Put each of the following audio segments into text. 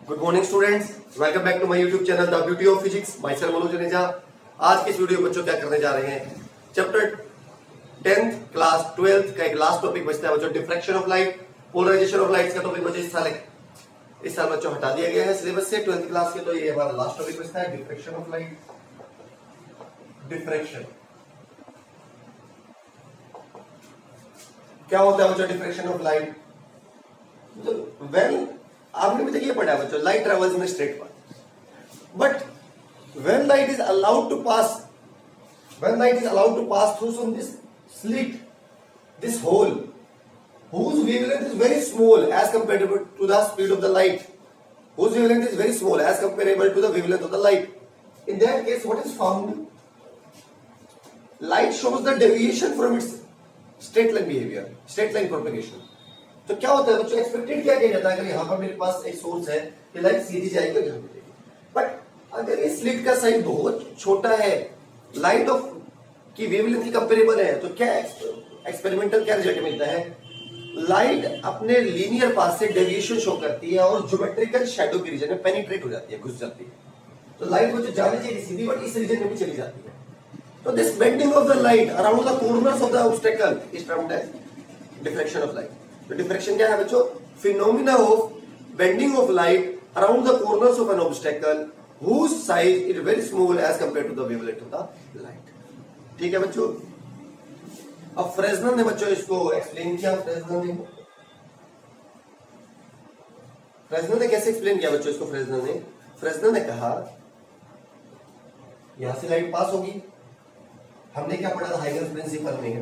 Good morning students, welcome back to my YouTube channel the beauty of physics. Myself Manoj Janeja. आज के इस video बच्चों क्या करने जा रहे हैं, चैप्टर 10th क्लास 12th का एक लास्ट टॉपिक बचता है बच्चों, diffraction of light, polarization of lights का टॉपिक बच्चों इस साल बच्चों हटा दिया गया है सिलेबस से 12th क्लास के। तो ये हमारा लास्ट टॉपिक बचता है डिफ्रैक्शन ऑफ लाइट। डिफ्रैक्शन क्या होता है बच्चों? डिफ्रैक्शन ऑफ लाइट वेन आपने भी तक ये पढ़ा है बच्चों, light travels in straight path, but when light is allowed to pass through some this slit, this hole whose wavelength is very small as comparable to the speed of the light, whose wavelength is very small as comparable to the wavelength of the light. In that case, what is found? Light shows the deviation from its straight line behavior, straight line propagation. तो क्या होता है बच्चों, expected क्या किया जाता है? अगर यहाँ पर मेरे पास एक सोर्स है कि लाइट सीधी जाएगी और यहाँ पे जाएगी, बट अगर इस स्लिट का साइज बहुत छोटा है, लाइट ऑफ की वेवलेंथ कंपेरेबल है, तो क्या एक्सपेरिमेंटल क्या रिजल्ट मिलता है? लाइट अपने लीनियर पाथ से डेविएशन शो करती है और ज्योमेट्रिकल शैडो के रीजन में पेनिट्रेट हो जाती है, घुस जाती है। तो लाइट को जो जानी चाहिए सीधी, बट इस रीजन में भी चली जाती है। तो this bending of the light around the corners of the obstacle is termed as diffraction of light. तो डिफ्रैक्शन क्या है बच्चों? Phenomena of bending of light around the corners of an obstacle whose size is very small as compared to the wavelength of the light। ठीक है बच्चों। अब फ्रेस्नल ने बच्चों इसको एक्सप्लेन किया। फ्रेस्नल ने कैसे एक्सप्लेन किया बच्चों इसको? फ्रेस्नल ने कहा यहां से लाइट पास होगी, हमने क्या पढ़ा था हाइगन्स प्रिंसिपल में।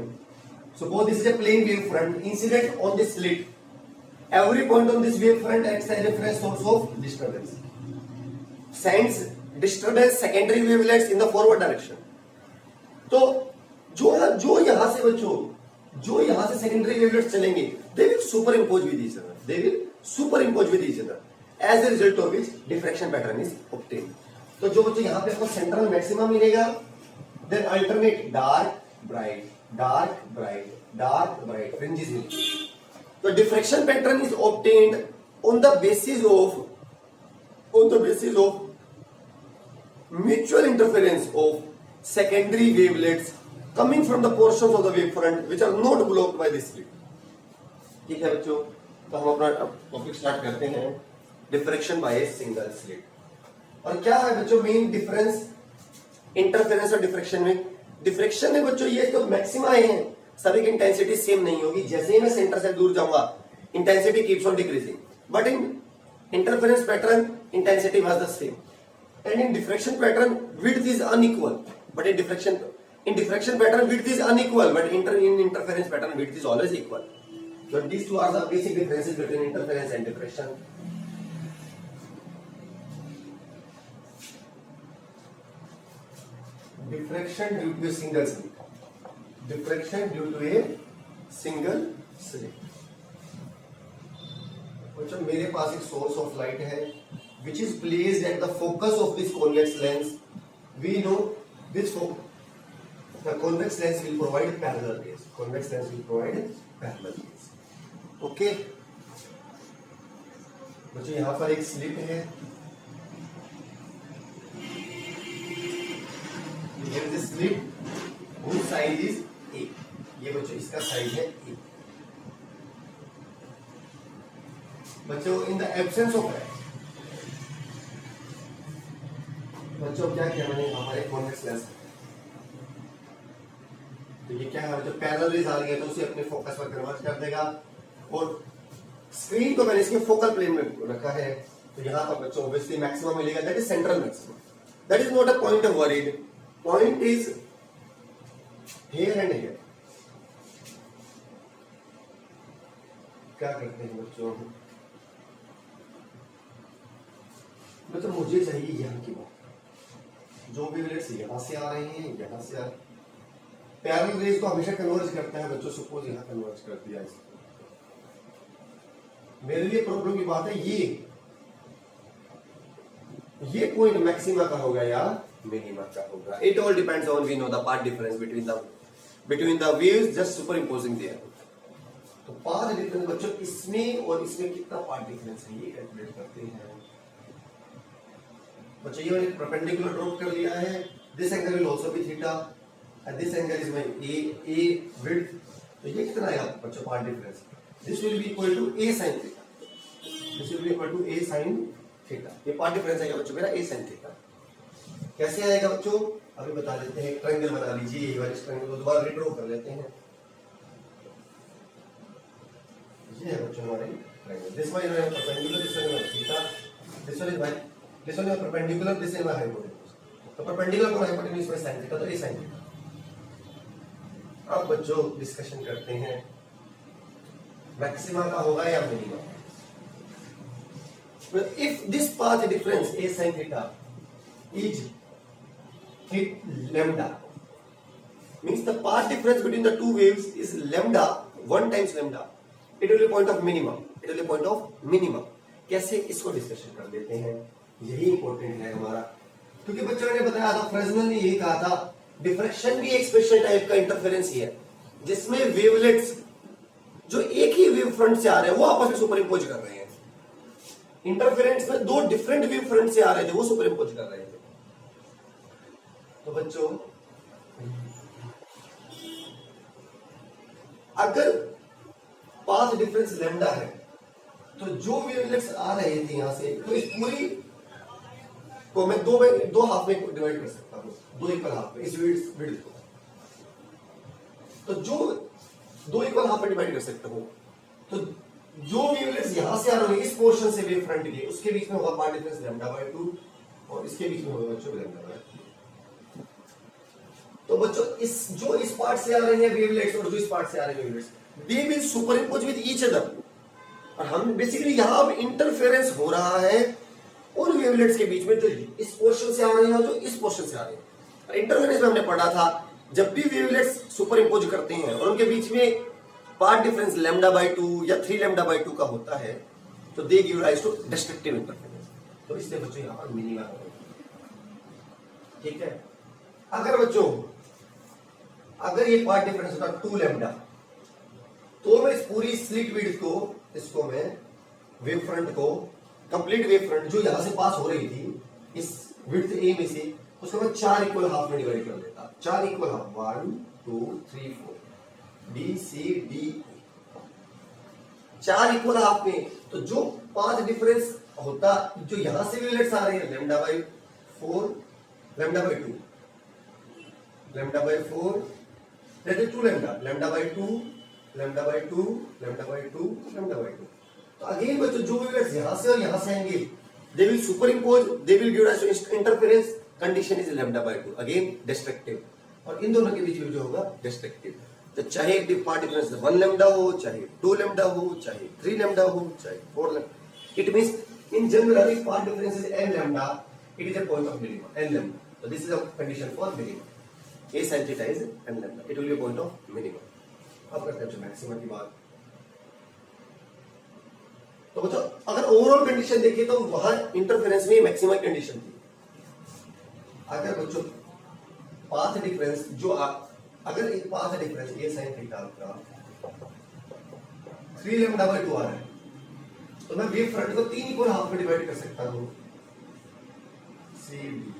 Suppose this is a plane wave front incident on this slit. Every point on this wave front acts as a reference source of disturbance. Sends disturbance secondary wavelets in the forward direction. तो जो यहां से बच्चों, जो यहां से secondary wavelets चलेंगे, they will superimpose with each other. They will superimpose with each other. As a result of which diffraction pattern is obtained. तो जो बच्चों यहां पे आपको central maximum मिलेगा, then alternate dark, bright, dark, bright, dark, bright fringes will. The diffraction pattern is obtained on the basis of mutual interference of secondary wavelets coming from the portions of the wavefront which are not blocked by this slit. ठीक है बच्चों, तो हम अपना topic start करते हैं, diffraction by a single slit. और क्या है बच्चों मेन डिफरेंस इंटरफेरेंस और डिफ्रैक्शन में? डिफ्रैक्शन में बच्चों ये तो मैक्सिमा हैं, सभी की इंटेंसिटी सेम नहीं होगी। जैसे ही मैं सेंटर से दूर जाऊंगा, intensity keeps on decreasing, but in interference pattern intensity was the same, and in diffraction pattern width is unequal, but in diffraction pattern width is unequal, but in interference pattern width is always equal. So these two are the basic differences between interference and diffraction. Diffraction due to a single slit. Diffraction due to a single slit. बच्चों मेरे पास एक source of light है which is placed at the focus of this convex lens. We know this the convex lens will provide parallel rays. Convex lens will provide parallel rays. Okay बच्चों यहां पर एक slit है, slit whose size is A. ये बच्चों इसका size है A। बच्चों in the absence of light, बच्चों क्या किया मैंने, हमारे कॉन्वेक्स लेंस, तो ये क्या है बच्चों, पैरेलल रेज आ रही है तो उसे अपने फोकस पर कन्वर्ट कर देगा, और स्क्रीन को मैंने इसके फोकल प्लेन में रखा है। तो यहां पर बच्चों ऑब्वियसली मैक्सिमम मिलेगा, that is central maximum, that is not a point of worried, point is here and here. क्या करते हैं बच्चों, मतलब मुझे चाहिए यहां की बात, जो भी वेवलेट्स यहां से आ रहे हैं, यहां से आ, पैरेलल रेज को हमेशा कन्वर्ज करता है बच्चों। सपोज यहां कन्वर्ज कर दिया, मेरे लिए प्रॉब्लम की बात है ये पॉइंट मैक्सिमा का होगा या मिनिमा का होगा। It all depends on we know the path difference between the waves just superimposing there. तो पाथ डिफरेंस बच्चों इसमें और इसमें कितना पाथ डिफरेंस है ये कैलकुलेट करते हैं। बच्चे ये मैंने परपेंडिकुलर ड्रॉप कर लिया है, this angle will also be theta and this angle is my a width. तो ये कितना आएगा बच्चों part difference, this will be equal to a sin theta, this will be equal to a sin theta. ये part difference आएगा बच्चों मेरा a sin theta. कैसे आएगा बच्चों अभी बता देते हैं। ट्रायंगल बना लीजिए, ये वाले ट्रायंगल को दोबारा रिड्रॉ कर लेते हैं। ये है बच्चों हमारे triangle, this one is perpendicular, this one is theta, this one is perpendicular, this is hypotenuse. तो परपेंडिकुलर और हाइपोटेन्यूज में sin थीटा, तो a sin थीटा। अब बच्चों डिस्कशन करते हैं मैक्सिमा का होगा या minima. If this path difference a sin theta is lambda, means the path difference between the two waves is lambda, 1 times lambda, it will be point of minimum, it will be point of minimum। कैसे इसको discussion कर लेते हैं, यही important है हमारा, क्योंकि बच्चों ने बताया था, फ्रेजनल ने यही कहा था, डिफ्रैक्शन भी एक स्पेशल टाइप का इंटरफेरेंस ही है जिसमें वेवलेट्स जो एक ही वेव फ्रंट से आ रहे हैं वो आपस में सुपर इम्पोज कर रहे हैं। इंटरफेरेंस में दो डिफरेंट वेव फ्रंट से आ रहे थे वो सुपर इम्पोज कर रहे थे। तो बच्चों अगर पाथ डिफरेंस लैम्डा है तो जो वेवलेट्स आ रहे थे यहां से, तो इस पूरी को मैं दो हाफ में डिवाइड कर सकता हूं, दो इक्वल हाफ में इस विड्थ को। तो जो दो इक्वल हाफ में डिवाइड कर सकता हूं, तो जो वेवलेट्स यहां से आ रहे हैं इस पोर्शन से वेव फ्रंट के, उसके बीच में होगा पाथ डिफरेंस λ/2 और इसके बीच में होगा बच्चों λ/2। तो बच्चों इस पार्ट से आ रहे हैं वेवलेट्स और जो इस पार्ट से आ रहे हैं wavelets, they will superimpose with each other. और हम बेसिकली यहां अब इंटरफेरेंस हो रहा है उन वेवलेट्स के बीच में जो इस पोर्शन से आ रहे हैं और जो इस पोर्शन से आ रहे हैं। इंटरफेरेंस में हमने पढ़ा था, जब भी वेवलेट्स सुपरइम्पोज करते हैं और उनके बीच में पार्ट डिफरेंस λ/2 या 3 λ/2 का होता है, तो they give rise to destructive interference. तो इसलिए बच्चों यहां पर मिनिमा है, ठीक है। अगर ये पार्ट डिफरेंस होता 2 लैम्डा, तो मैं इस पूरी स्लिट विड्थ को, इसको मैं वेव फ्रंट को, कंप्लीट वेव फ्रंट जो यहां से पास हो रही थी इस विड्थ ए में से, उसको मैं 4 इक्वल हाफ में डिवाइड कर देता। 4 equal half, 1 2 3 4 D C D, 4 equal half में। तो जो पाथ डिफरेंस होता, जो यहां से वेवलेट्स आ रहे हैं λ/4 λ/2 λ/4 that is 2 lambda, λ/2 λ/2 λ/2 λ/2। तो अगेन बच्चों जो वेवलेट्स यहां से और यहां से आएंगे, they will superimpose, they will give rise to interference, condition is λ/2, again destructive. और इन दोनों के बीच में जो होगा डिस्ट्रक्टिव। तो चाहे पार्ट डिफरेंस 1 लैम्डा हो, चाहे 2 लैम्डा हो, चाहे 3 लैम्डा हो, चाहे 4 lambda, it means in general if part difference is n lambda, it is a point of minimum, n lambda। So this is a condition for minimum, a sin theta is n lambda, it will be a point of minimum। अब करते हैं maximum की बात। तो बच्चों अगर overall condition देखिए तो वहां इंटरफेरेंस में मैक्सिमम कंडीशन थी। अगर बच्चों पाथ डिफरेंस अगर एक path difference a sin theta का 3 λ/2 आ रहा है, तो मैं वेव फ्रंट को 3 इक्वल हाफ में डिवाइड कर सकता हूं। C D,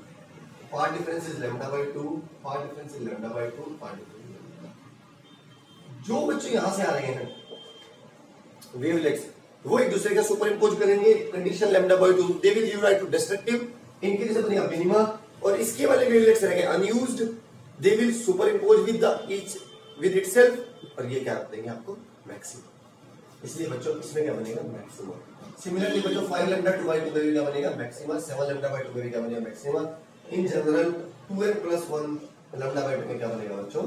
part difference is λ/2, part difference is λ/2, part difference. जो बच्चे यहां से आ रहे हैं वेवलेट्स, वो एक दूसरे का सुपर इम्पोज करेंगे, condition λ/2, they will give rise to destructive, इनके लिए बनेगा मिनिमा। और इसके वाले वेवलेट्स रहेंगे unused, they will superimpose with itself, और ये क्या देंगे आपको मैक्सिमम। इसलिए बच्चों इसमें क्या बनेगा मैक्सिमम। सिमिलरली बच्चों 5 λ/2 में भी क्या बनेगा मैक्सिमम, 7 λ/2 में भी क्या बनेगा मैक्सिमम। इन जनरल 2n + 1 λ/2 में क्या बनेगा बच्चों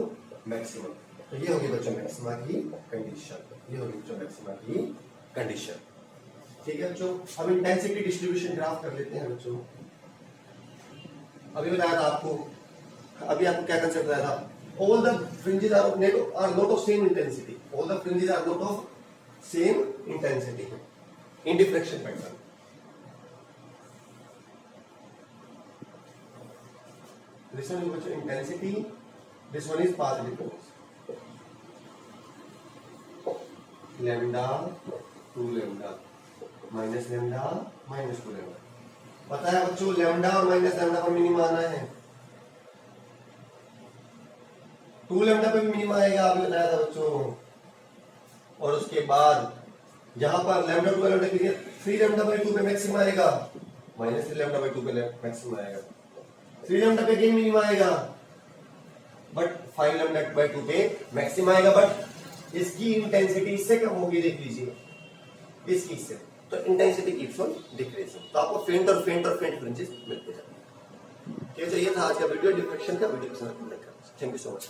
मैक्सिमम। तो ये होगी बच्चों मैक्सिमा की कंडीशन, ये होगी बच्चों मैक्सिमा की कंडीशन, ठीक है बच्चों। अब इंटेंसिटी डिस्ट्रीब्यूशन ग्राफ कर लेते हैं बच्चों। अभी बताया था आपको, अभी आपको क्या कंसेप्ट बताया था, all the fringes are not of same intensity, all the fringes are not of same intensity in diffraction pattern. This one is intensity, this one is path difference, lambda 2 lambda minus lambda minus 2 lambda। पता है बच्चों, lambda और minus lambda पर minima आना है। 2 lambda पे भी minima आएगा, आपने बताया था बच्चों। और उसके बाद जहां पर लैम्डा 2 लैम्डा के लिए 3 लैम्डा बाई 2 पे मैक्सिमम आएगा, माइनस 3 लैम्डा बाई 2 पे मैक्सिमम आएगा। 3 लैम्डा पे अगेन मिनिमा आएगा, बट 5 लैम्डा बाई 2 पे मैक्सिमम आएगा। बट इसकी इंटेंसिटी इससे कम होगी, देख लीजिए इसकी इससे, तो इंटेंसिटी कीप्स ऑन डिक्रीजिंग। तो आपको फेंट और फेंट और फेंट फ्रिंजेस मिलते जाएंगे। ठीक है, तो ये था आज का वीडियो डिफ्रेक्शन का। वीडियो पसंद आए तो लाइक करें। Thank you so much.